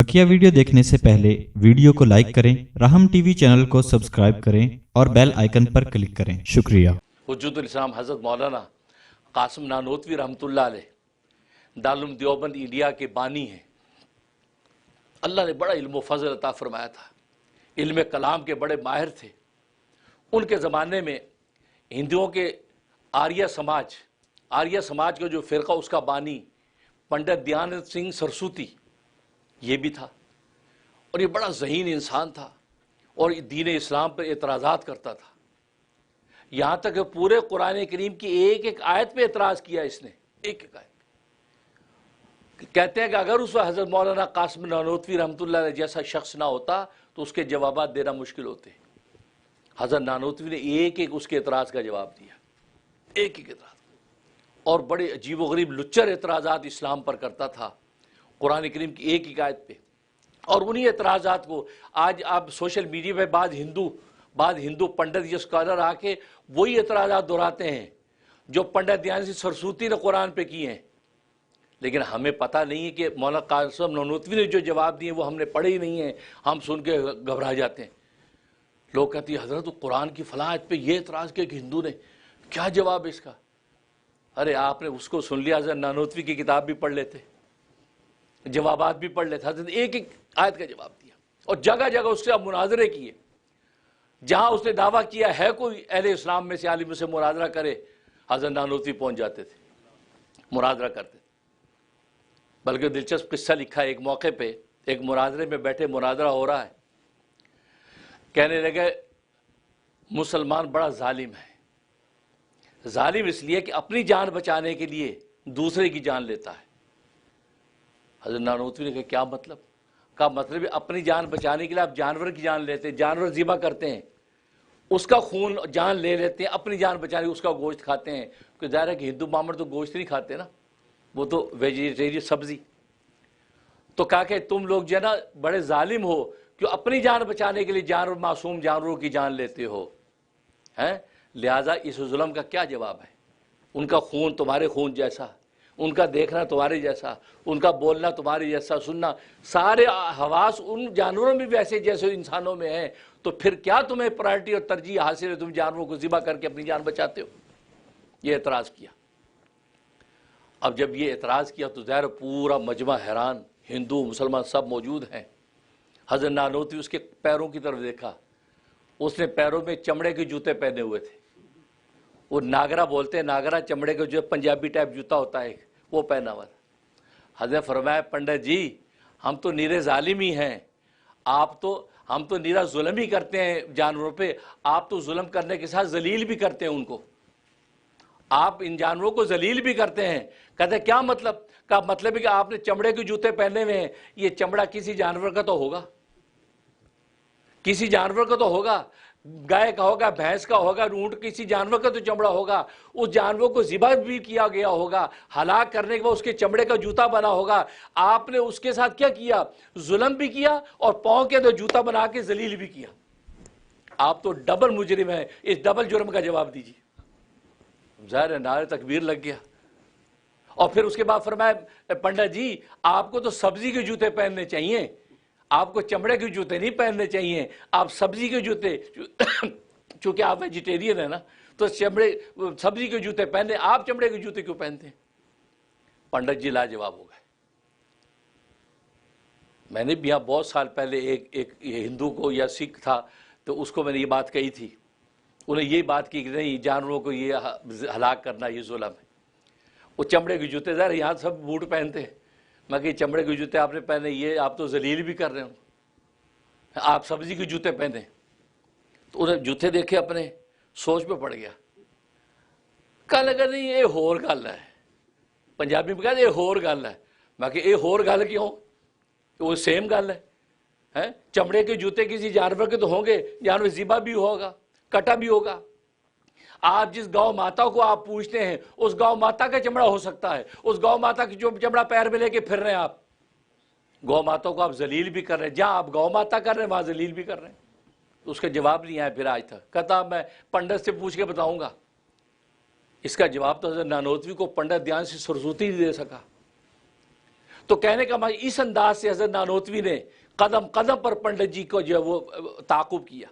बकिया video देखने से पहले वीडियो को लाइक करें, राहम टीवी चैनल को सब्सक्राइब करें और बेल आइकन पर क्लिक करें। शुक्रिया। वजूदुल इस्लाम हज़रत मौलाना कासिम नानोतवी रहमतुल्लाह अलैह दारुल देवबंद इंडिया के बानी हैं। अल्लाह ने बड़ा इल्म व फज़ल अता फरमाया था, इल्म कलाम के बड़े माहिर थे। उनके ज़माने में हिंदुओं के आर्य समाज का जो फ़िरका उसका बानी पंडित दयानंद सिंह सरस्वती ये भी था, और ये बड़ा ज़हीन इंसान था और दीन इस्लाम पर एतराज़ात करता था। यहाँ तक कि पूरे कुरान करीम की एक एक आयत पे एतराज़ किया इसने, एक एक आयत। कहते हैं कि अगर उस हज़रत मौलाना कासिम नानोतवी रहमतुल्लाह अलैह जैसा शख्स ना होता तो उसके जवाबात देना मुश्किल होते। हज़रत नानोतवी ने एक एक उसके एतराज़ का जवाब दिया, एक एक एतराज़, और बड़े अजीब व गरीब लुच्चर एतराज़ात इस्लाम पर करता था कुरान करीम की एक एक आयत पे। और उन्हीं एतराज़ात को आज आप सोशल मीडिया पे बाद हिंदू पंडित या स्कॉलर आके वही एतराज़ात दोहराते हैं जो पंडित दयानंद सिंह सरस्वती ने कुरान पे किए हैं। लेकिन हमें पता नहीं है कि मौलाना कासिम नानोतवी ने जो जवाब दिए वो हमने पढ़े ही नहीं हैं, हम सुन के घबरा जाते हैं। लोग कहते हैं हज़रत कुरान की फलां आयत पे ये एतराज़ किया कि हिंदू ने, क्या जवाब है इसका? अरे आपने उसको सुन लिया, हज़रत नानोतवी की किताब भी पढ़ लेते, जवाबात भी पढ़ लेते। हज़रत एक एक आयत का जवाब दिया और जगह जगह उससे आप मुनाजरे किए। जहाँ उसने दावा किया है कोई अहले इस्लाम में से आलिम से मुनाजरा करे, हज़रत नानोतवी पहुँच जाते थे, मुनाजरा करते थे। बल्कि दिलचस्प किस्सा लिखा है, एक मौके पे एक मुनाजरे में बैठे, मुनाजरा हो रहा है, कहने लगे मुसलमान बड़ा जालिम है। जालिम इसलिए कि अपनी जान बचाने के लिए दूसरे की जान लेता है। हज़रत नानोतवी ने कहा क्या मतलब? का मतलब है अपनी जान बचाने के लिए आप जानवर की जान लेते हैं, जानवर ज़िबा करते हैं, उसका खून जान ले लेते हैं, अपनी जान बचाने उसका गोश्त खाते हैं। क्योंकि ज़ाहिर है कि हिंदू बामण तो गोश्त नहीं खाते ना, वो तो वेजिटेरियन सब्ज़ी। तो कहा कि तुम लोग जो है ना बड़े जालिम हो, क्यों अपनी जान बचाने के लिए जानवर, मासूम जानवरों की जान लेते हो, हैं? लिहाजा इस जुल्म का क्या जवाब है? उनका खून तुम्हारे खून जैसा, उनका देखना तुम्हारे जैसा, उनका बोलना तुम्हारे जैसा, सुनना, सारे हवास उन जानवरों में भी वैसे जैसे इंसानों में है। तो फिर क्या तुम्हें प्रायोरिटी और तरजीह हासिल है, तुम जानवरों को ज़िबा करके अपनी जान बचाते हो? ये एतराज़ किया। अब जब ये एतराज़ किया तो ज़ाहिर पूरा मजमा हैरान, हिंदू मुसलमान सब मौजूद हैं। हज़रत नानोतवी उसके पैरों की तरफ देखा, उसने पैरों में चमड़े के जूते पहने हुए थे। वो नागरा बोलते हैं, नागरा चमड़े का जो पंजाबी टाइप जूता होता है वो पहना हुआ था। हज़रत फरमाया पंडित जी हम तो नीरे जालिम ही हैं, हम तो नीरा जुल्म ही करते हैं जानवरों पे, आप तो जुल्म करने के साथ जलील भी करते हैं उनको, आप इन जानवरों को जलील भी करते हैं। कहते क्या मतलब? का मतलब है कि आपने चमड़े के जूते पहने हुए हैं, ये चमड़ा किसी जानवर का तो होगा, किसी जानवर का तो होगा, गाय का होगा, भैंस का होगा, ऊंट, किसी जानवर का तो चमड़ा होगा। उस जानवर को ज़िबा भी किया गया होगा, हलाक करने के बाद उसके चमड़े का जूता बना होगा। आपने उसके साथ क्या किया? जुल्म भी किया और पाँव के तो जूता बना के जलील भी किया। आप तो डबल मुजरिम हैं, इस डबल जुर्म का जवाब दीजिए। ज़ाहिर है नारे तकबीर लग गया। और फिर उसके बाद फरमाया पंडित जी आपको तो सब्जी के जूते पहनने चाहिए, आपको चमड़े के जूते नहीं पहनने चाहिए, आप सब्जी के जूते, चूंकि आप वेजिटेरियन है ना, तो सब्जी के जूते पहने, आप चमड़े के जूते क्यों पहनते हैं? पंडित जी लाजवाब हो गए। मैंने भी यहाँ बहुत साल पहले एक हिंदू को या सिख था तो उसको मैंने ये बात कही थी, उन्हें यही बात की कि नहीं जानवरों को ये हलाक करना ये जुल्म है। वो चमड़े के जूते, ज़रा यहाँ सब बूट पहनते हैं, मैं कि चमड़े के जूते आपने पहने, ये आप तो जलील भी कर रहे हो, आप सब्जी के जूते पहने। तो उन्हें जूते देखे अपने, सोच में पड़ गया। कह लगा नहीं ये होर गल है, पंजाबी में कहते ये होर गल है। मैं कि ये होर गल क्यों? वो सेम गल है? चमड़े के जूते किसी जानवर के तो होंगे, जानवर ज़िबा भी होगा, कटा भी होगा। आप जिस गौ माता को आप पूछते हैं उस गौ माता का चमड़ा हो सकता है, उस गौ माता की जो चमड़ा पैर में लेके फिर रहे हैं आप, गौ माता को आप जलील भी कर रहे हैं। जहां आप गौ माता कर रहे हैं वहां जलील भी कर रहे हैं। तो उसका जवाब नहीं आया फिर आज तक। कहता मैं पंडित से पूछ के बताऊंगा। इसका जवाब तो नानोतवी को पंडित दयानंद सिंह सरस्वती नहीं दे सका। تو کہنے کا اس انداز سے حضرت نانوتوی نے قدم قدم پر پنڈت جی کو جو ہے وہ تعاقب کیا.